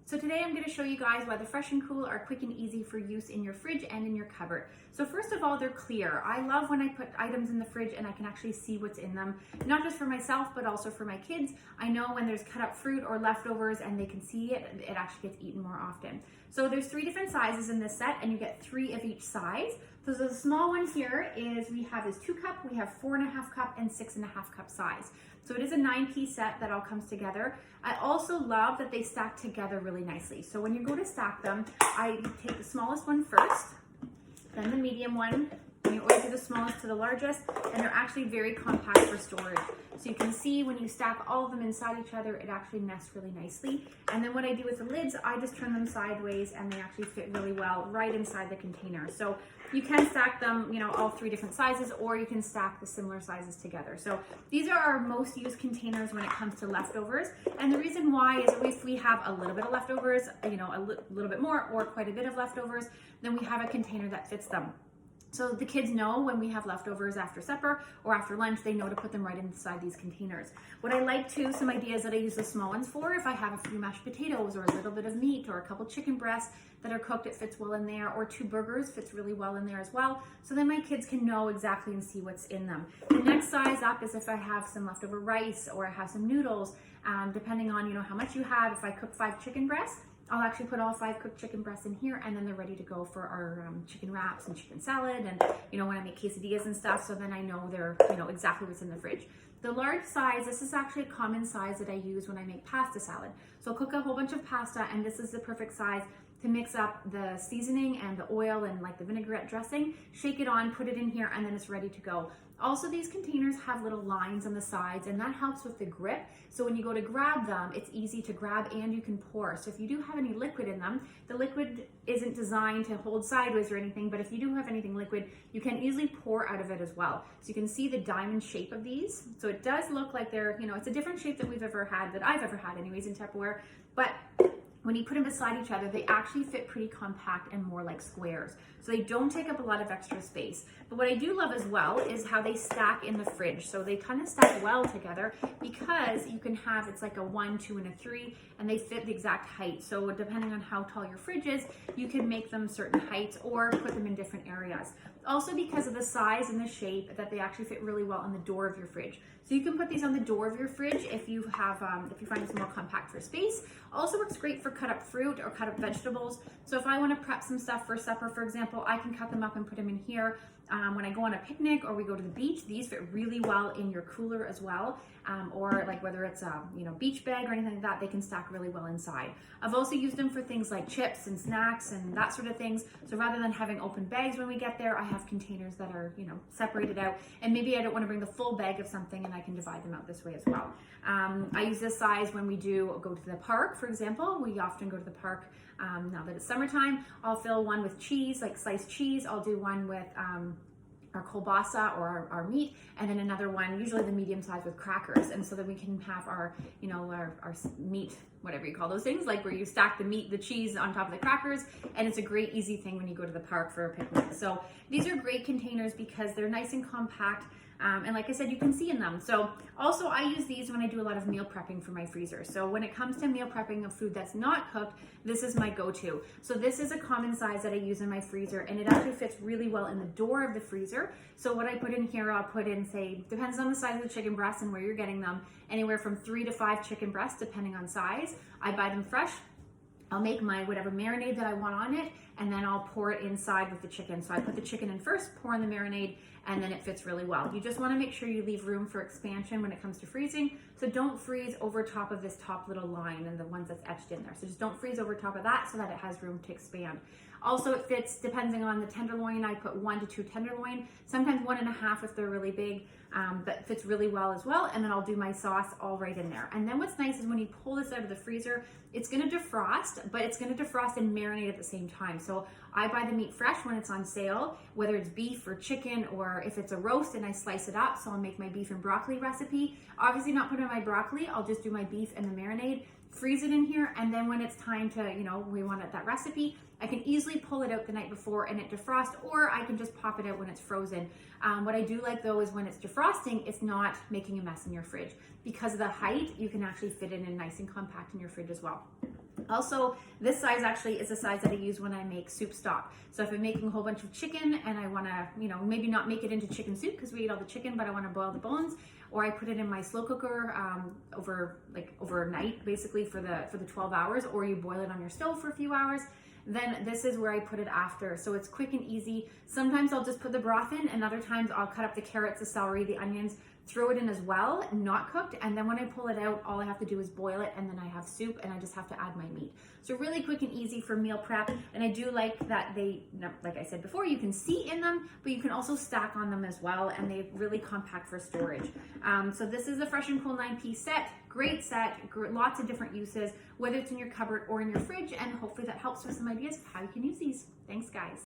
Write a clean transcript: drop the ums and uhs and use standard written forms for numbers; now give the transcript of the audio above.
So today I'm going to show you guys why the Fresh and Cool are quick and easy for use in your fridge and in your cupboard. So first of all, they're clear. I love when I put items in the fridge and I can actually see what's in them, not just for myself, but also for my kids. I know when there's cut up fruit or leftovers and they can see it, it actually gets eaten more often. So there's 3 different sizes in this set and you get 3 of each size. So the small one here is, we have this 2 cup, we have 4.5 cup and 6.5 cup size. So it is a 9-piece set that all comes together. I also love that they stack together really nicely. So when you go to stack them, I take the smallest one first, then the medium one, and you always do the smallest to the largest, and they're actually very compact for storage. So you can see when you stack all of them inside each other, it actually nests really nicely. And then what I do with the lids, I just turn them sideways and they actually fit really well right inside the container. So you can stack them, all 3 different sizes, or you can stack the similar sizes together. So these are our most used containers when it comes to leftovers. And the reason why is if we have a little bit of leftovers, a little bit more or quite a bit of leftovers, then we have a container that fits them. So the kids know when we have leftovers after supper or after lunch, they know to put them right inside these containers. What I like too, some ideas that I use the small ones for, if I have a few mashed potatoes or a little bit of meat or a couple chicken breasts that are cooked, it fits well in there, or 2 burgers fits really well in there as well. So then my kids can know exactly and see what's in them. The next size up is if I have some leftover rice or I have some noodles, depending on how much you have. If I cook 5 chicken breasts, I'll actually put all 5 cooked chicken breasts in here, and then they're ready to go for our chicken wraps and chicken salad, and when I make quesadillas and stuff, so then I know they're exactly what's in the fridge. The large size, this is actually a common size that I use when I make pasta salad. So I'll cook a whole bunch of pasta, and this is the perfect size to mix up the seasoning and the oil and like the vinaigrette dressing, shake it on, put it in here, and then it's ready to go. Also, these containers have little lines on the sides, and that helps with the grip. So when you go to grab them, it's easy to grab and you can pour. So if you do have any liquid in them, the liquid isn't designed to hold sideways or anything, but if you do have anything liquid, you can easily pour out of it as well. So you can see the diamond shape of these. So it does look like they're, it's a different shape that I've ever had anyways in Tupperware, but when you put them beside each other, they actually fit pretty compact and more like squares. So they don't take up a lot of extra space. But what I do love as well is how they stack in the fridge. So they kind of stack well together because you can have, it's like a 1, 2, and a 3, and they fit the exact height. So depending on how tall your fridge is, you can make them certain heights or put them in different areas. Also because of the size and the shape, that they actually fit really well on the door of your fridge. So you can put these on the door of your fridge if you have, if you find it's more compact for space. Also works great for cut up fruit or cut up vegetables. So if I want to prep some stuff for supper, for example, I can cut them up and put them in here. When I go on a picnic or we go to the beach, these fit really well in your cooler as well. Or like whether it's a beach bag or anything like that, they can stack really well inside. I've also used them for things like chips and snacks and that sort of things. So rather than having open bags when we get there, I have containers that are separated out, and maybe I don't want to bring the full bag of something, and I can divide them out this way as well. I use this size when we do go to the park, for example. We often go to the park now that it's summertime. I'll fill one with cheese, like sliced cheese. I'll do one with our kielbasa or our meat, and then another one, usually the medium size, with crackers. And so that we can have our meat, whatever you call those things, like where you stack the meat, the cheese on top of the crackers, and it's a great easy thing when you go to the park for a picnic. So these are great containers because they're nice and compact. And like I said, you can see in them. So also I use these when I do a lot of meal prepping for my freezer. So when it comes to meal prepping of food that's not cooked, this is my go-to. So this is a common size that I use in my freezer, and it actually fits really well in the door of the freezer. So what I put in here, I'll put in, say, depends on the size of the chicken breasts and where you're getting them, anywhere from 3 to 5 chicken breasts, depending on size. I buy them fresh. I'll make my whatever marinade that I want on it, and then I'll pour it inside with the chicken. So I put the chicken in first, pour in the marinade, and then it fits really well. You just want to make sure you leave room for expansion when it comes to freezing. So don't freeze over top of this top little line and the ones that's etched in there. So just don't freeze over top of that so that it has room to expand. Also, it fits, depending on the tenderloin, I put 1 to 2 tenderloin, sometimes 1.5 if they're really big, but fits really well as well. And then I'll do my sauce all right in there. And then what's nice is when you pull this out of the freezer, it's gonna defrost, but it's gonna defrost and marinate at the same time. So I buy the meat fresh when it's on sale, whether it's beef or chicken, or if it's a roast and I slice it up. So I'll make my beef and broccoli recipe. Obviously not put in my broccoli, I'll just do my beef and the marinade, freeze it in here, and then when it's time to, we want it, that recipe, I can easily pull it out the night before and it defrost, or I can just pop it out when it's frozen. What I do like though is when it's defrosting, it's not making a mess in your fridge. Because of the height, you can actually fit it in nice and compact in your fridge as well. Also, this size actually is the size that I use when I make soup stock. So if I'm making a whole bunch of chicken and I want to, maybe not make it into chicken soup because we eat all the chicken, but I want to boil the bones, or I put it in my slow cooker overnight, basically for the 12 hours, or you boil it on your stove for a few hours, then this is where I put it after. So it's quick and easy. Sometimes I'll just put the broth in, and other times I'll cut up the carrots, the celery, the onions, throw it in as well, not cooked, and then when I pull it out, all I have to do is boil it, and then I have soup, and I just have to add my meat. So really quick and easy for meal prep, and I do like that they, like I said before, you can see in them, but you can also stack on them as well, and they're really compact for storage. So this is a Fresh and Cool 9-piece set. Great set, lots of different uses, whether it's in your cupboard or in your fridge, and hopefully that helps with some ideas of how you can use these. Thanks, guys.